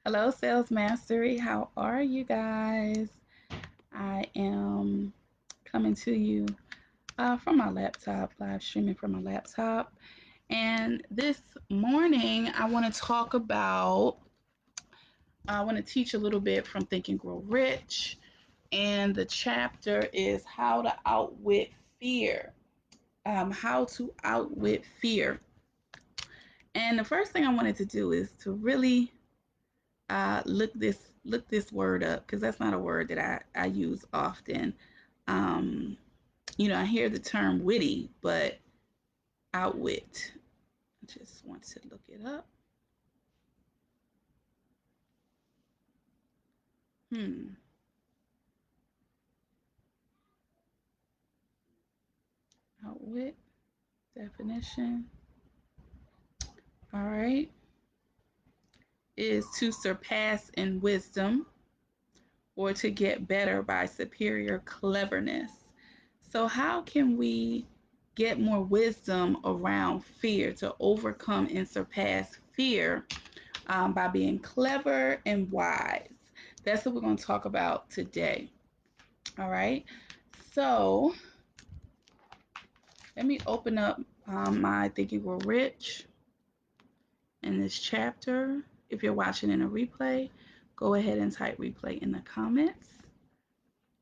Hello, Sales Mastery. How are you guys? I am coming to you from my laptop, live streaming from my laptop. And this morning, I want to teach a little bit from Think and Grow Rich. And the chapter is How to Outwit Fear. How to Outwit Fear. And the first thing I wanted to do is to really look this word up because that's not a word that I use often. Um, I hear the term witty, but outwit. I just want to look it up. Hmm. Outwit definition. All right. Is to surpass in wisdom or to get better by superior cleverness. So, how can we get more wisdom around fear to overcome and surpass fear by being clever and wise? That's what we're going to talk about today. All right. So, let me open up my Think and Grow Rich in this chapter. If you're watching in a replay, go ahead and type replay in the comments.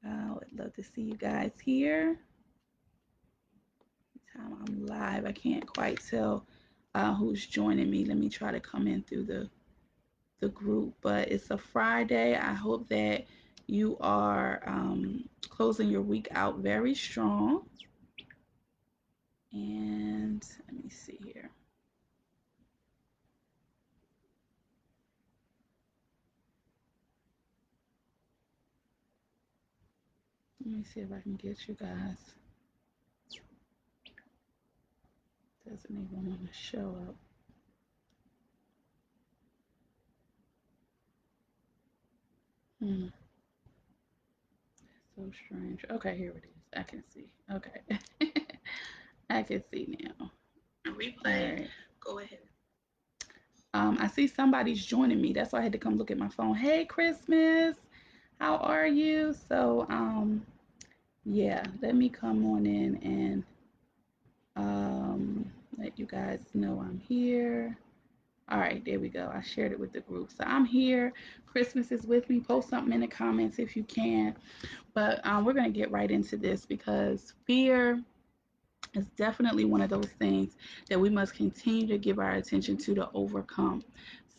I would love to see you guys here. Time I'm live, I can't quite tell who's joining me. Let me try to come in through the group, but it's a Friday. I hope that you are closing your week out very strong. And let me see here. Let me see if I can get you guys. Doesn't even want to show up. Hmm. So strange. Okay, here it is. I can see. Okay. I can see now. Replay. Right. Go ahead. I see somebody's joining me. That's why I had to come look at my phone. Hey, Christmas. How are you? So, yeah, let me come on in and let you guys know I'm here. All right, there we go. I shared it with the group. So I'm here. Christmas is with me. Post something in the comments if you can. But we're going to get right into this because fear is definitely one of those things that we must continue to give our attention to overcome.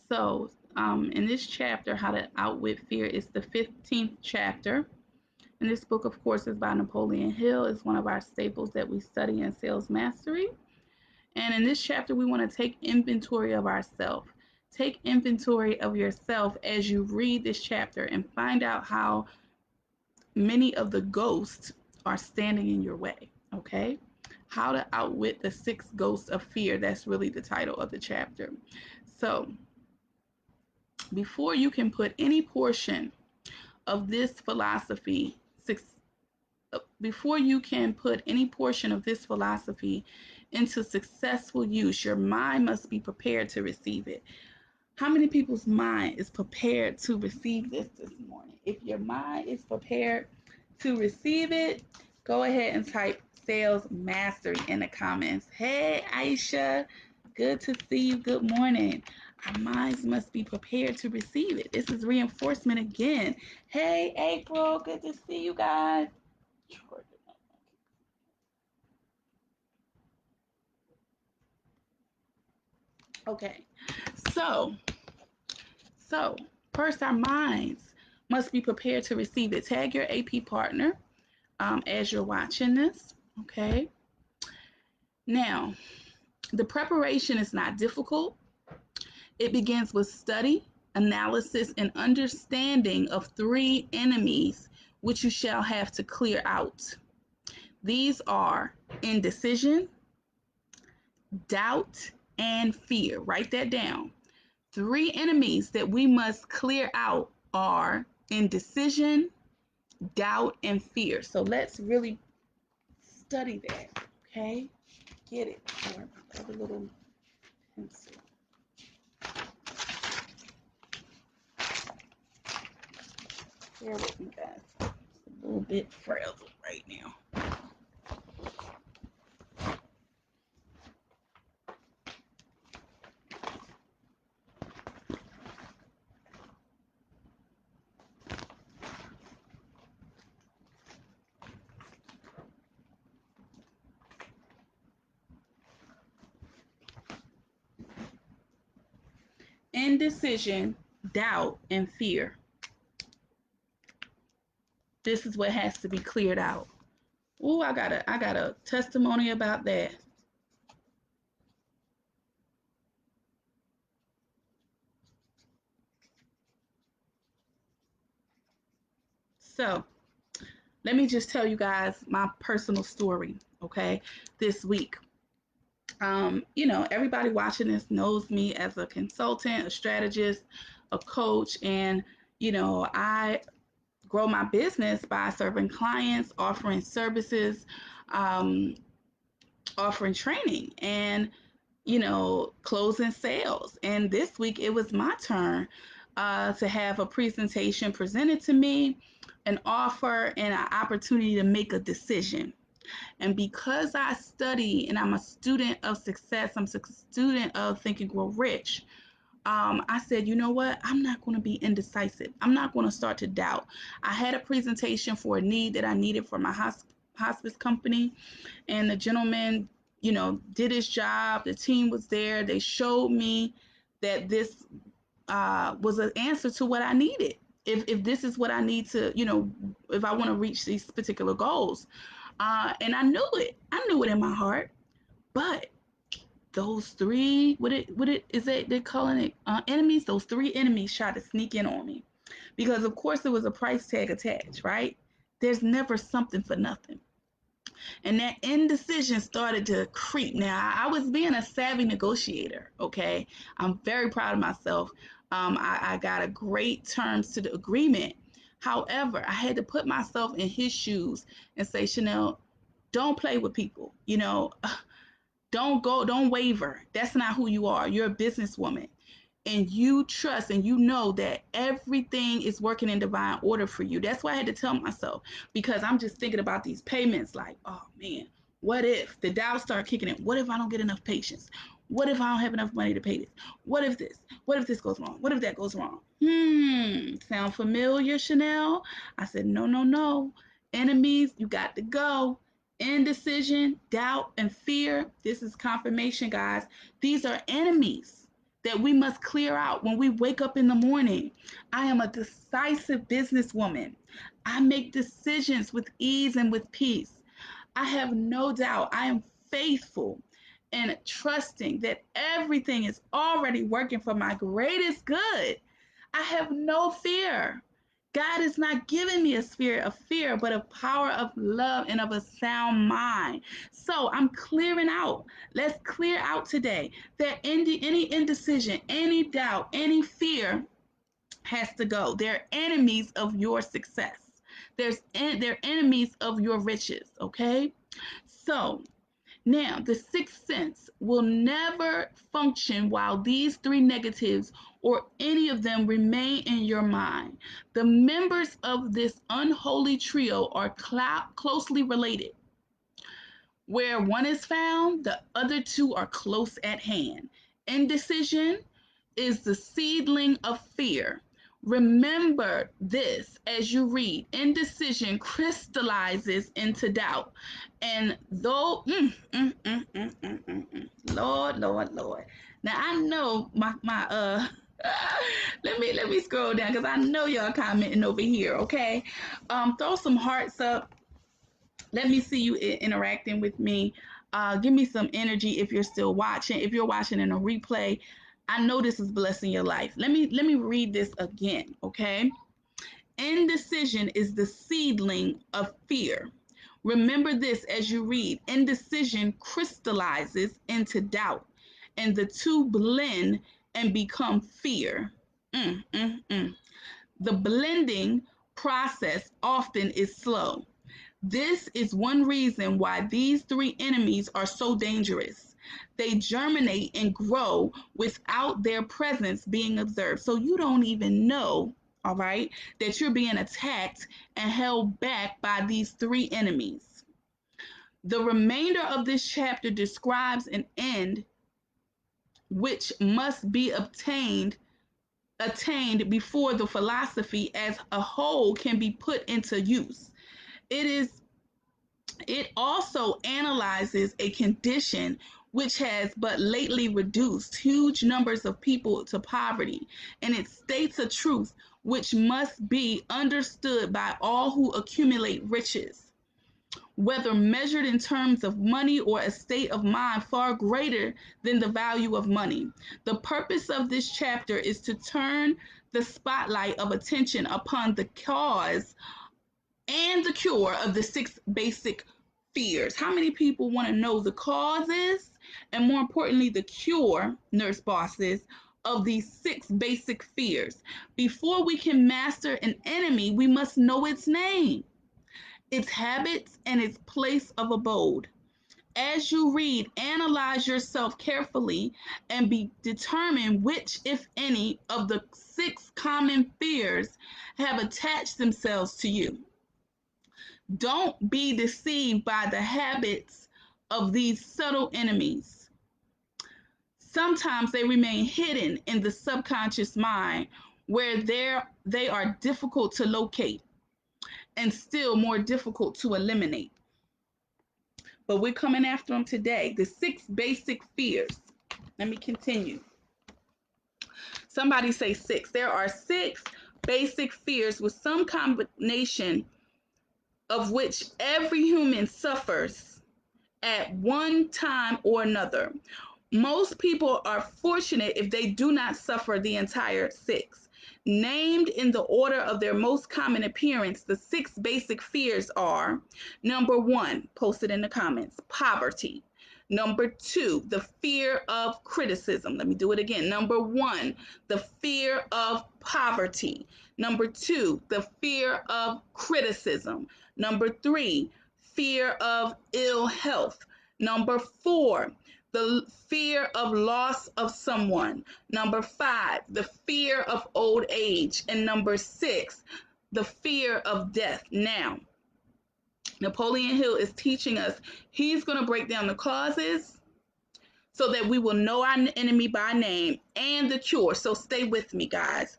So, in this chapter, How to Outwit Fear, is the 15th chapter. And this book, of course, is by Napoleon Hill. It's one of our staples that we study in Sales Mastery. And in this chapter, we want to take inventory of ourselves. Take inventory of yourself as you read this chapter and find out how many of the ghosts are standing in your way. Okay? How to Outwit the Six Ghosts of Fear. That's really the title of the chapter. So, before you can put any portion of this philosophy, before you can put any portion of this philosophy into successful use, your mind must be prepared to receive it. How many people's mind is prepared to receive this morning? If your mind is prepared to receive it, go ahead and type sales mastery in the comments. Hey, Aisha, good to see you. Good morning. Our minds must be prepared to receive it. This is reinforcement again. Hey, April, good to see you guys. Okay, so So, first, our minds must be prepared to receive it. Tag your AP partner as you're watching this. Okay. Now, the preparation is not difficult. It begins with study, analysis, and understanding of three enemies which you shall have to clear out. These are indecision, doubt, and fear. Write that down. Three enemies that we must clear out are indecision, doubt, and fear. So let's really study that, okay? Get it. Or have a little pencil. Bear with me, guys. It's a little bit frazzled right now. Indecision, doubt, and fear. This is what has to be cleared out. Oh, I got a testimony about that. So let me just tell you guys my personal story, okay? This week. Everybody watching this knows me as a consultant, a strategist, a coach, and I grow my business by serving clients, offering services, um, offering training, and closing sales. And this week it was my turn to have a presentation presented to me, an offer, and an opportunity to make a decision. And because I study and I'm a student of success, I'm a student of Think and Grow Rich. I said, you know what? I'm not going to be indecisive. I'm not going to start to doubt. I had a presentation for a need that I needed for my hospice company, and the gentleman, did his job. The team was there. They showed me that this was an answer to what I needed. If this is what I need to, if I want to reach these particular goals. And I knew it. I knew it in my heart. But those three, what it is that they're calling it, enemies. Those three enemies tried to sneak in on me because, of course, there was a price tag attached, right? There's never something for nothing. And that indecision started to creep. Now, I was being a savvy negotiator, okay? I'm very proud of myself. I got a great terms to the agreement. However, I had to put myself in his shoes and say, Chanel, don't play with people. Don't waver. That's not who you are. You're a businesswoman, and you trust and you know that everything is working in divine order for you. That's why I had to tell myself, because I'm just thinking about these payments like, oh man, what if the doubts start kicking in? What if I don't get enough patience? What if I don't have enough money to pay this? What if this? What if this goes wrong? What if that goes wrong? Sound familiar, Chanel? I said, no, no, no. Enemies, you got to go. Indecision, doubt, and fear. This is confirmation, guys. These are enemies that we must clear out when we wake up in the morning. I am a decisive businesswoman. I make decisions with ease and with peace. I have no doubt. I am faithful and trusting that everything is already working for my greatest good. I have no fear. God is not giving me a spirit of fear, but a power of love and of a sound mind. So I'm clearing out. Let's clear out today that any indecision, any doubt, any fear has to go. They're enemies of your success. They're enemies of your riches. Okay. So now, the sixth sense will never function while these three negatives or any of them remain in your mind. The members of this unholy trio are closely related. Where one is found, the other two are close at hand. Indecision is the seedling of fear. Remember this as you read. Indecision crystallizes into doubt. And though, Lord, Lord, Lord. Now I know my let me scroll down because I know y'all commenting over here, okay? Throw some hearts up. Let me see you interacting with me. Give me some energy if you're still watching. If you're watching in a replay, I know this is blessing your life. Let me read this again, okay? Indecision is the seedling of fear. Remember this as you read. Indecision crystallizes into doubt, and the two blend and become fear. Mm, mm, mm. The blending process often is slow. This is one reason why these three enemies are so dangerous. They germinate and grow without their presence being observed. So you don't even know all right, that you're being attacked and held back by these three enemies. The remainder of this chapter describes an end which must be attained before the philosophy as a whole can be put into use. It also analyzes a condition which has but lately reduced huge numbers of people to poverty, and it states a truth which must be understood by all who accumulate riches, whether measured in terms of money or a state of mind far greater than the value of money. The purpose of this chapter is to turn the spotlight of attention upon the cause and the cure of the six basic fears. How many people want to know the causes and, more importantly, the cure, nurse bosses, of these six basic fears? Before we can master an enemy, we must know its name, its habits, and its place of abode. As you read, analyze yourself carefully and be determined which, if any, of the six common fears have attached themselves to you. Don't be deceived by the habits of these subtle enemies. Sometimes they remain hidden in the subconscious mind where they are difficult to locate and still more difficult to eliminate. But we're coming after them today. The six basic fears. Let me continue. Somebody say six. There are six basic fears with some combination of which every human suffers at one time or another. Most people are fortunate if they do not suffer the entire six. Named in the order of their most common appearance, the six basic fears are: number one, posted in the comments, poverty. Number two, the fear of criticism. Let me do it again. Number one, the fear of poverty. Number two, the fear of criticism. Number three, fear of ill health. Number four, the fear of loss of someone. Number five, the fear of old age. And number six, the fear of death. Now, Napoleon Hill is teaching us, he's going to break down the causes so that we will know our enemy by name and the cure. So stay with me, guys.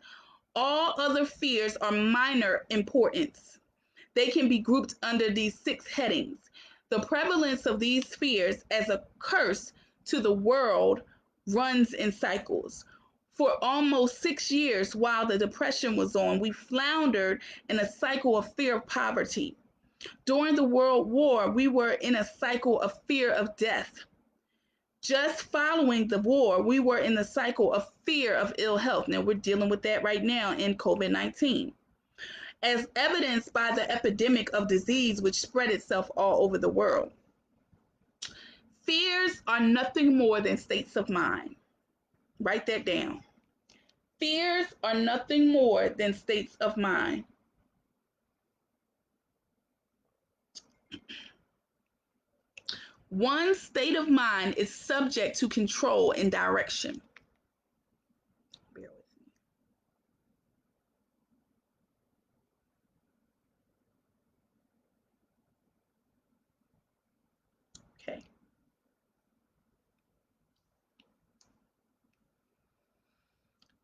All other fears are minor importance. They can be grouped under these six headings. The prevalence of these fears as a curse to the world runs in cycles. For almost 6 years, while the Depression was on, we floundered in a cycle of fear of poverty. During the World War, we were in a cycle of fear of death. Just following the war, we were in the cycle of fear of ill health. Now, we're dealing with that right now in COVID-19. As evidenced by the epidemic of disease which spread itself all over the world. Fears are nothing more than states of mind. Write that down. Fears are nothing more than states of mind. One state of mind is subject to control and direction. Bear with me. Okay.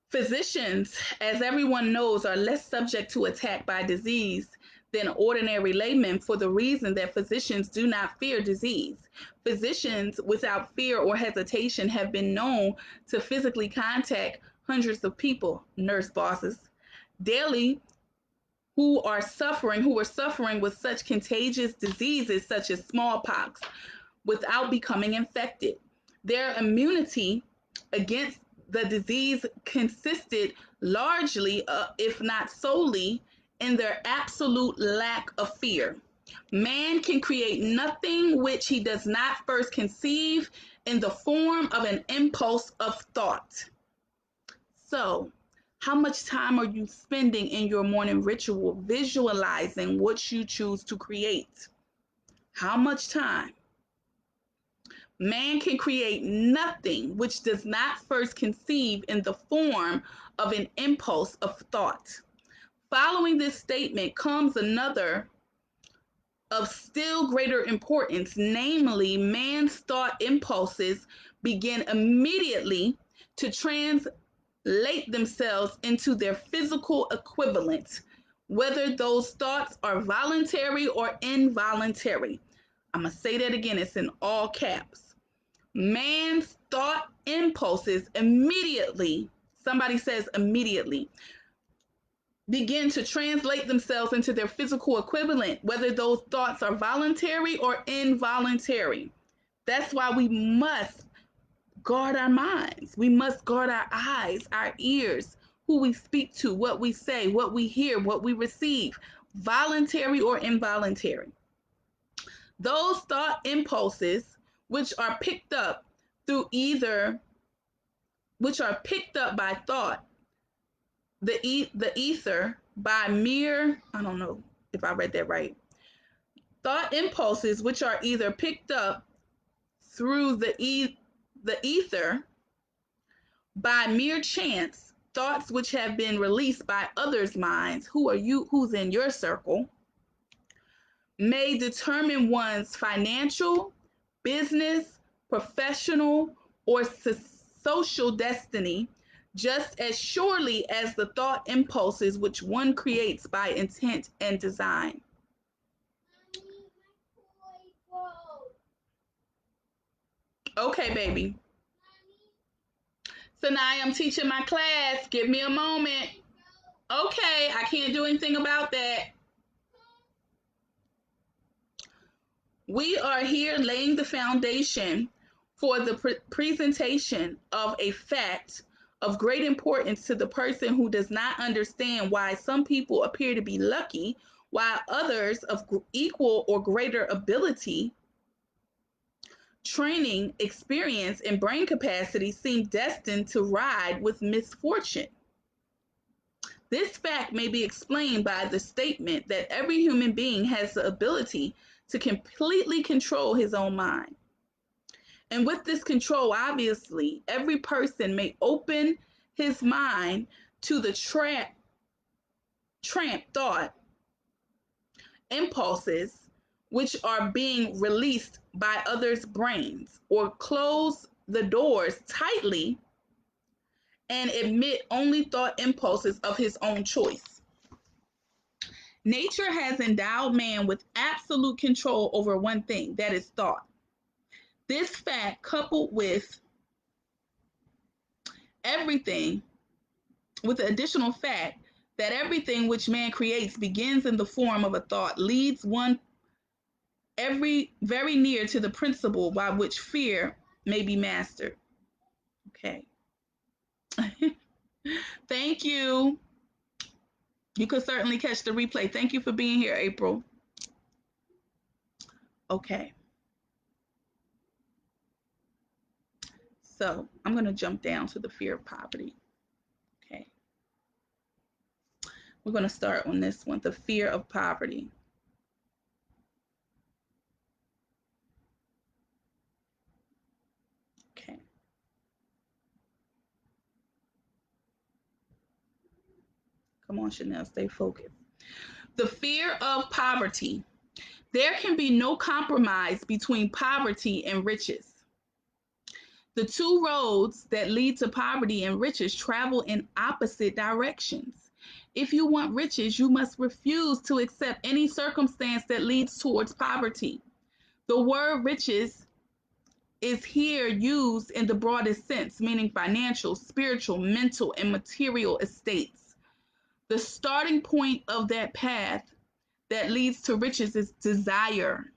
Physicians, as everyone knows, are less subject to attack by disease than ordinary laymen for the reason that physicians do not fear disease. Physicians, without fear or hesitation, have been known to physically contact hundreds of people, nurse bosses, daily who were suffering with such contagious diseases such as smallpox without becoming infected. Their immunity against the disease consisted largely, if not solely, in their absolute lack of fear. Man can create nothing which he does not first conceive in the form of an impulse of thought. So, how much time are you spending in your morning ritual visualizing what you choose to create? How much time? Man can create nothing which does not first conceive in the form of an impulse of thought. Following this statement comes another of still greater importance, namely, man's thought impulses begin immediately to translate themselves into their physical equivalent, whether those thoughts are voluntary or involuntary. I'm going to say that again, it's in all caps. Man's thought impulses immediately, somebody says immediately, begin to translate themselves into their physical equivalent, whether those thoughts are voluntary or involuntary. That's why we must guard our minds. We must guard our eyes, our ears, who we speak to, what we say, what we hear, what we receive, voluntary or involuntary. Those thought impulses, which are picked up through either, which are picked up by thought, the ether by mere, I don't know if I read that right. Thought impulses, which are either picked up through the ether by mere chance, thoughts which have been released by others' minds, who's in your circle, may determine one's financial, business, professional, or social destiny just as surely as the thought impulses which one creates by intent and design. Okay, baby. So now I'm teaching my class. Give me a moment. Okay, I can't do anything about that. We are here laying the foundation for the presentation of a fact of great importance to the person who does not understand why some people appear to be lucky while others of equal or greater ability, training, experience, and brain capacity seem destined to ride with misfortune. This fact may be explained by the statement that every human being has the ability to completely control his own mind. And with this control, obviously, every person may open his mind to the tramp thought impulses which are being released by others' brains, or close the doors tightly and admit only thought impulses of his own choice. Nature has endowed man with absolute control over one thing, that is thought. This fact, coupled with everything, with the additional fact that everything which man creates begins in the form of a thought, leads one very near to the principle by which fear may be mastered. Okay. Thank you. You could certainly catch the replay. Thank you for being here, April. Okay. So I'm going to jump down to the fear of poverty. Okay. We're going to start on this one, the fear of poverty. Okay. Come on, Chanel, stay focused. The fear of poverty. There can be no compromise between poverty and riches. The two roads that lead to poverty and riches travel in opposite directions. If you want riches, you must refuse to accept any circumstance that leads towards poverty. The word riches is here used in the broadest sense, meaning financial, spiritual, mental, and material estates. The starting point of that path that leads to riches is desire.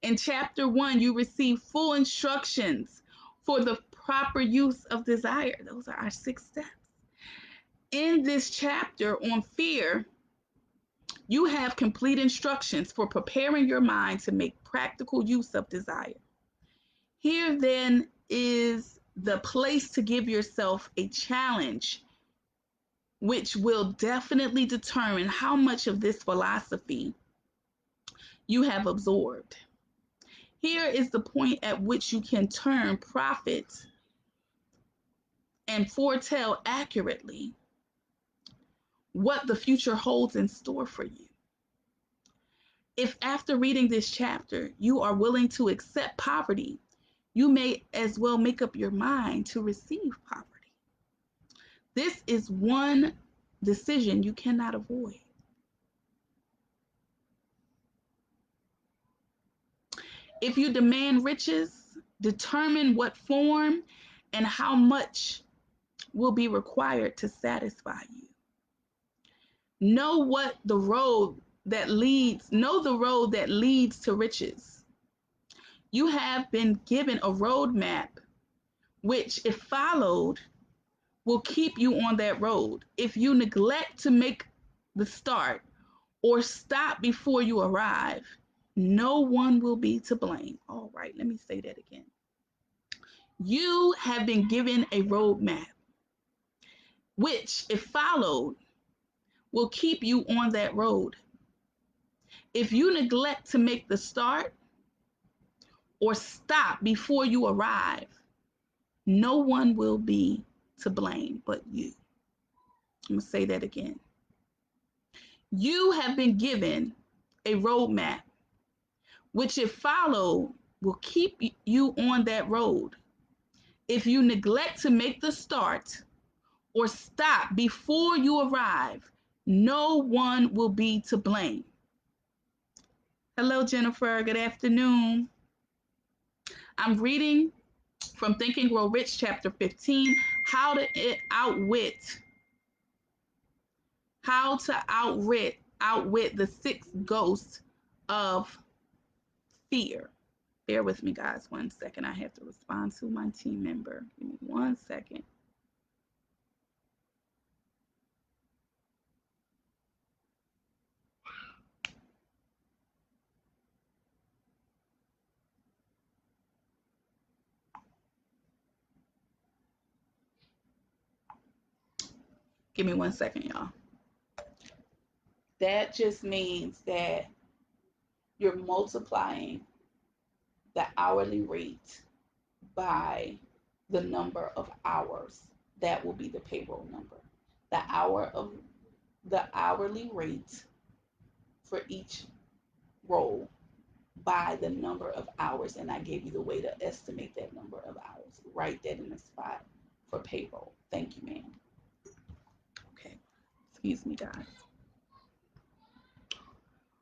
In chapter 1, you receive full instructions for the proper use of desire. Those are our 6 steps. In this chapter on fear, you have complete instructions for preparing your mind to make practical use of desire. Here then is the place to give yourself a challenge, which will definitely determine how much of this philosophy you have absorbed. Here is the point at which you can turn profit and foretell accurately what the future holds in store for you. If after reading this chapter, you are willing to accept poverty, you may as well make up your mind to receive poverty. This is one decision you cannot avoid. If you demand riches, determine what form and how much will be required to satisfy you. Know the road that leads to riches. You have been given a roadmap which, if followed, will keep you on that road. If you neglect to make the start or stop before you arrive, no one will be to blame. All right, let me say that again. You have been given a roadmap, which, if followed, will keep you on that road. If you neglect to make the start or stop before you arrive, no one will be to blame but you. I'm going to say that again. You have been given a roadmap, which, if followed, will keep you on that road. If you neglect to make the start or stop before you arrive, no one will be to blame. Hello, Jennifer. Good afternoon. I'm reading from Think and Grow Rich, chapter 15, how to outwit the 6 ghosts of fear. Bear with me, guys, 1 second. I have to respond to my team member. Give me 1 second. Give me 1 second, y'all. That just means that you're multiplying the hourly rate by the number of hours. That will be the payroll number. The hourly rate for each role by the number of hours, and I gave you the way to estimate that number of hours. Write that in the spot for payroll. Thank you, ma'am. Okay, excuse me, guys.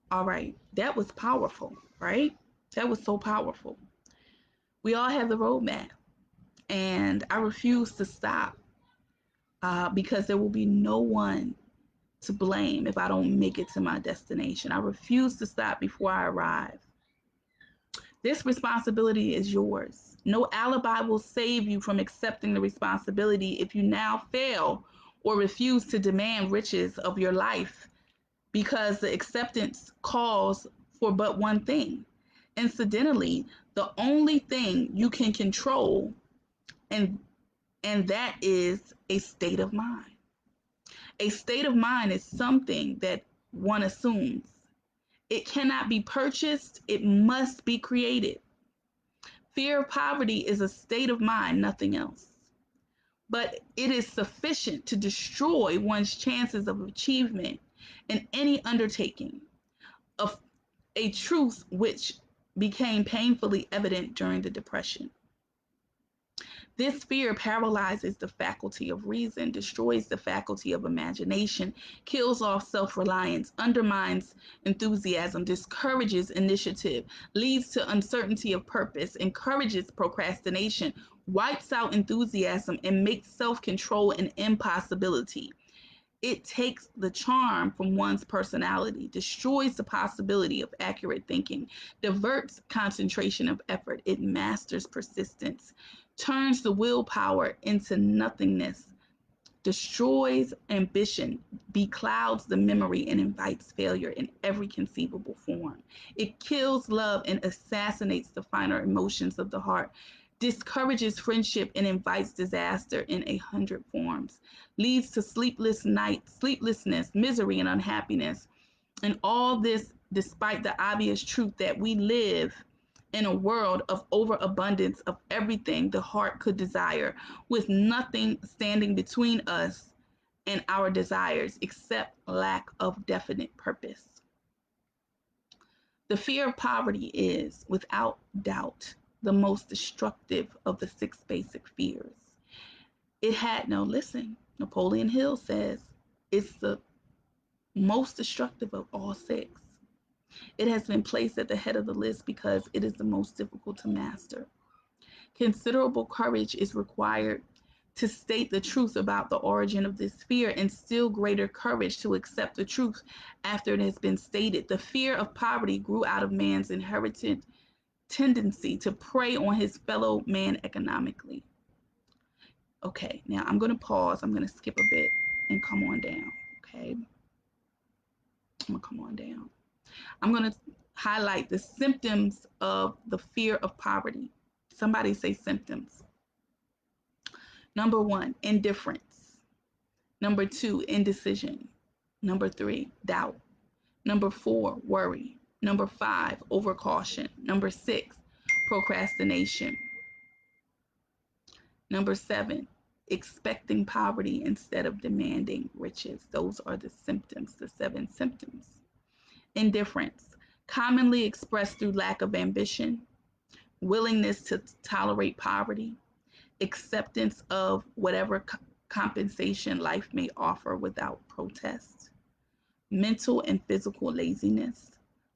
All right, that was powerful, right? That was so powerful. We all have the roadmap, and I refuse to stop because there will be no one to blame if I don't make it to my destination. I refuse to stop before I arrive. This responsibility is yours. No alibi will save you from accepting the responsibility if you now fail or refuse to demand riches of your life, because the acceptance calls for but one thing. Incidentally, the only thing you can control, and that is a state of mind. A state of mind is something that one assumes. It cannot be purchased, it must be created. Fear of poverty is a state of mind, nothing else. But it is sufficient to destroy one's chances of achievement in any undertaking, of a truth which became painfully evident during the Depression. This fear paralyzes the faculty of reason, destroys the faculty of imagination, kills off self-reliance, undermines enthusiasm, discourages initiative, leads to uncertainty of purpose, encourages procrastination, wipes out enthusiasm, and makes self-control an impossibility. It takes the charm from one's personality, destroys the possibility of accurate thinking, diverts concentration of effort, it masters persistence, turns the willpower into nothingness, destroys ambition, beclouds the memory, and invites failure in every conceivable form. It kills love and assassinates the finer emotions of the heart, discourages friendship and invites disaster in 100 forms, leads to sleepless nights, sleeplessness, misery, and unhappiness. And all this despite the obvious truth that we live in a world of overabundance of everything the heart could desire, with nothing standing between us and our desires, except lack of definite purpose. The fear of poverty is, without doubt, the most destructive of the six basic fears. It had no, listen, Napoleon Hill says it's the most destructive of all six. It has been placed at the head of the list because it is the most difficult to master. Considerable courage is required to state the truth about the origin of this fear, and still greater courage to accept the truth after it has been stated. The fear of poverty grew out of man's inherited tendency to prey on his fellow man economically. Okay, now I'm going to pause. I'm going to skip a bit and come on down. Okay, I'm going to come on down. I'm going to highlight the symptoms of the fear of poverty. Somebody say symptoms. Number one, indifference. Number two, indecision. Number three, doubt. Number four, worry. Number five, overcaution. Number six, procrastination. Number seven, expecting poverty instead of demanding riches. Those are the symptoms, the seven symptoms. Indifference, commonly expressed through lack of ambition, willingness to tolerate poverty, acceptance of whatever compensation life may offer without protest, mental and physical laziness,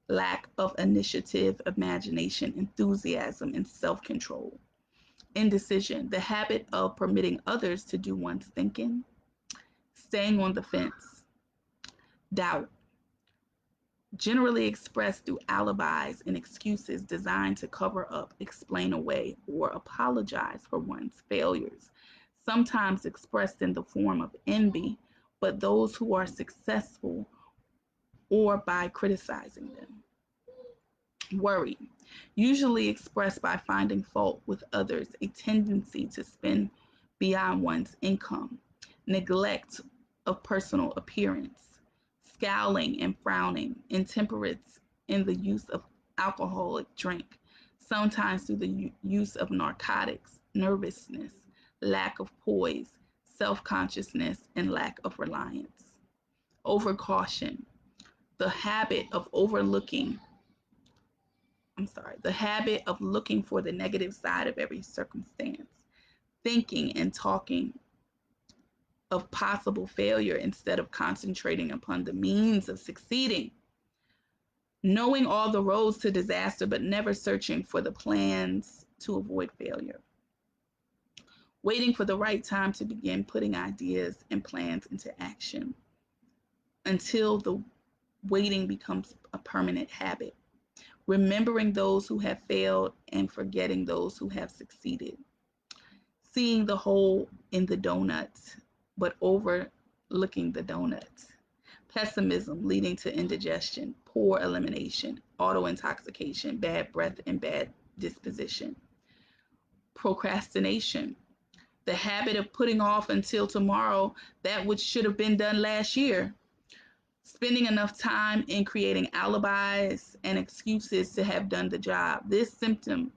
lack of initiative, imagination, enthusiasm, and self control. Indecision, the habit of permitting others to do one's thinking, staying on the fence. Doubt, generally expressed through alibis and excuses designed to cover up, explain away, or apologize for one's failures, sometimes expressed in the form of envy, but those who are successful or by criticizing them. Worry, usually expressed by finding fault with others, a tendency to spend beyond one's income, neglect of personal appearance, scowling and frowning, intemperance in the use of alcoholic drink, sometimes through the use of narcotics, nervousness, lack of poise, self-consciousness, and lack of reliance. Overcaution, the habit of overlooking the habit of looking for the negative side of every circumstance, thinking and talking of possible failure instead of concentrating upon the means of succeeding, knowing all the roads to disaster but never searching for the plans to avoid failure, waiting for the right time to begin putting ideas and plans into action until the waiting becomes a permanent habit, remembering those who have failed and forgetting those who have succeeded, seeing the hole in the donuts but overlooking the donuts, pessimism leading to indigestion, poor elimination, auto intoxication, bad breath, and bad disposition, procrastination, the habit of putting off until tomorrow that which should have been done last year, spending enough time in creating alibis and excuses to have done the job. This symptom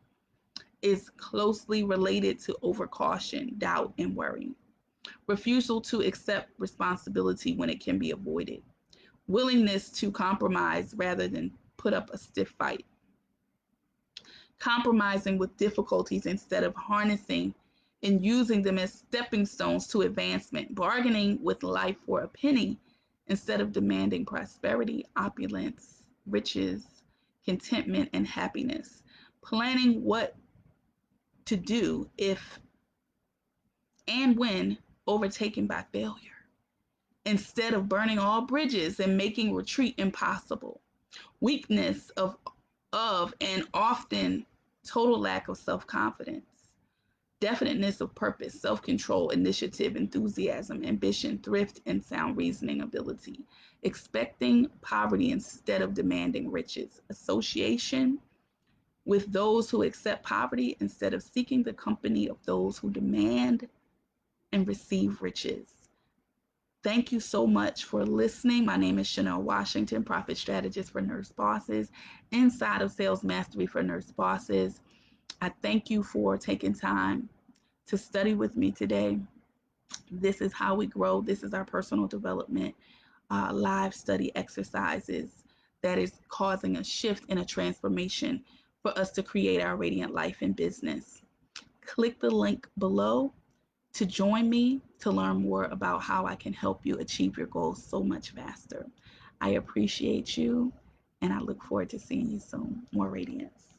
is closely related to overcaution, doubt, and worry. Refusal to accept responsibility when it can be avoided. Willingness to compromise rather than put up a stiff fight. Compromising with difficulties instead of harnessing and using them as stepping stones to advancement. Bargaining with life for a penny instead of demanding prosperity, opulence, riches, contentment, and happiness. Planning what to do if and when overtaken by failure, instead of burning all bridges and making retreat impossible. Weakness of and often total lack of self-confidence, definiteness of purpose, self-control, initiative, enthusiasm, ambition, thrift, and sound reasoning ability, expecting poverty instead of demanding riches, association with those who accept poverty instead of seeking the company of those who demand and receive riches. Thank you so much for listening. My name is Chanel Washington, Profit Strategist for Nurse Bosses, inside of Sales Mastery for Nurse Bosses. I thank you for taking time to study with me today. This is how we grow. This is our personal development live study exercises that is causing a shift and a transformation for us to create our radiant life and business. Click the link below to join me to learn more about how I can help you achieve your goals so much faster. I appreciate you, and I look forward to seeing you soon. More radiance.